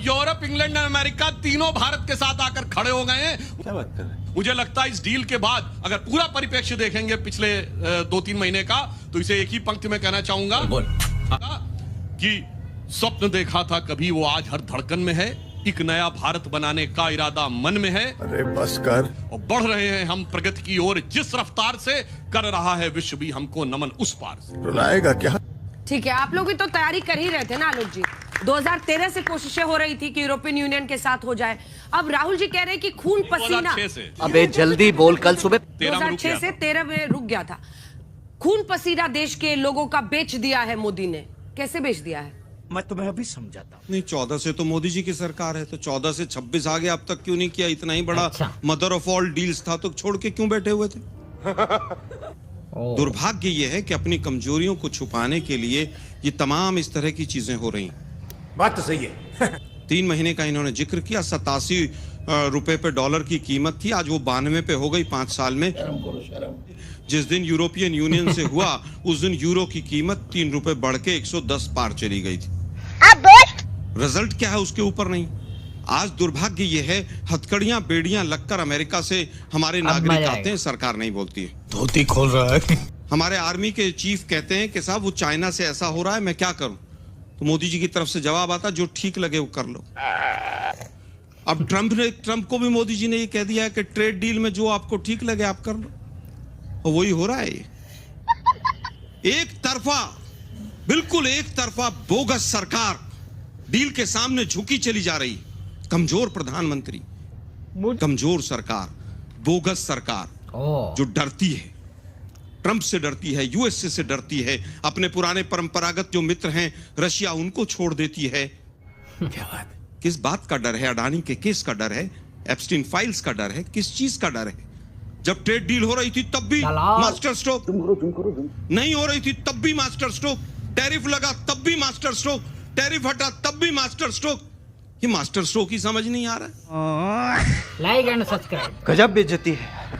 Europe, England और America तीनों भारत के साथ आकर खड़े हो गए हैं। क्या बात कर रहे हैं? मुझे लगता है इस डील के बाद अगर पूरा परिप्रेक्ष्य देखेंगे पिछले 2-3 महीने का, तो इसे एक ही पंक्ति में कहना चाहूंगा कि स्वप्न देखा था कभी वो आज हर धड़कन में है, एक नया भारत बनाने का इरादा मन में है। अरे बस कर। और बढ़ रहे हैं हम प्रगति की ओर, जिस रफ्तार से कर रहा है विश्व भी हमको नमन उस पार से। रुलाएगा क्या? ठीक है, आप लोग भी तो तैयारी कर ही रहे थे ना आलोक जी। 2013 से कोशिशें हो रही थी कि यूरोपियन यूनियन के साथ हो जाए। अब राहुल जी कह रहे हैं कि खून पसीना 2006 से अबे जल्दी बोल, कल सुबह 2006 से 13 में रुक गया था। खून पसीना देश के लोगों का बेच दिया है मोदी ने। कैसे बेच दिया है? मैं तुम्हें अभी समझाता हूँ। नहीं, 14 से तो मोदी जी की सरकार है, तो 14 से 26 आ गया, अब तक क्यों नहीं किया? इतना ही बड़ा मदर ऑफ ऑल डील्स था तो छोड़ के क्यों बैठे हुए थे? दुर्भाग्य ये है कि अपनी कमजोरियों को छुपाने के लिए ये तमाम इस तरह की चीजें हो रही। बात तो सही है। 3 महीने का इन्होंने जिक्र किया, 87 रुपए पे डॉलर की कीमत थी, आज वो 92 पे हो गई 5 साल में। जिस दिन यूरोपियन यूनियन से हुआ उस दिन यूरो की कीमत 3 रुपए बढ़ के 110 पार चली गई थी। रिजल्ट क्या है उसके ऊपर नहीं। आज दुर्भाग्य ये है, हथकड़ियां बेड़ियां लगकर अमेरिका से हमारे नागरिक आते हैं, सरकार नहीं बोलती है। धोती खोल रहा है। हमारे आर्मी के चीफ कहते हैं कि साहब वो चाइना से ऐसा हो रहा है, मैं क्या करूं? तो मोदी जी की तरफ से जवाब आता, जो ठीक लगे वो कर लो। अब ट्रंप को भी मोदी जी ने ये कह दिया है कि ट्रेड डील में जो आपको ठीक लगे आप कर लो, और वही हो रहा है। एक तरफा, बिल्कुल एक तरफा बोगस सरकार डील के सामने झुकी चली जा रही। कमजोर प्रधानमंत्री, कमजोर सरकार, बोगस सरकार जो डरती है, ट्रंप से डरती है, यूएसए से डरती है, अपने पुराने परंपरागत जो मित्र हैं रशिया, उनको छोड़ देती है। क्या बात? किस बात का डर है? अडानी के केस का डर है, एप्स्टीन फाइल्स का डर है, किस चीज का डर है? जब ट्रेड डील हो रही थी तब भी मास्टर स्ट्रोक, नहीं हो रही थी तब भी मास्टर स्ट्रोक, टैरिफ लगा तब भी मास्टर स्ट्रोक, टैरिफ हटा तब भी मास्टर स्ट्रोक। ये मास्टर स्ट्रोक ही समझ नहीं आ रहा। Like and subscribe. गजब बेइज्जती है।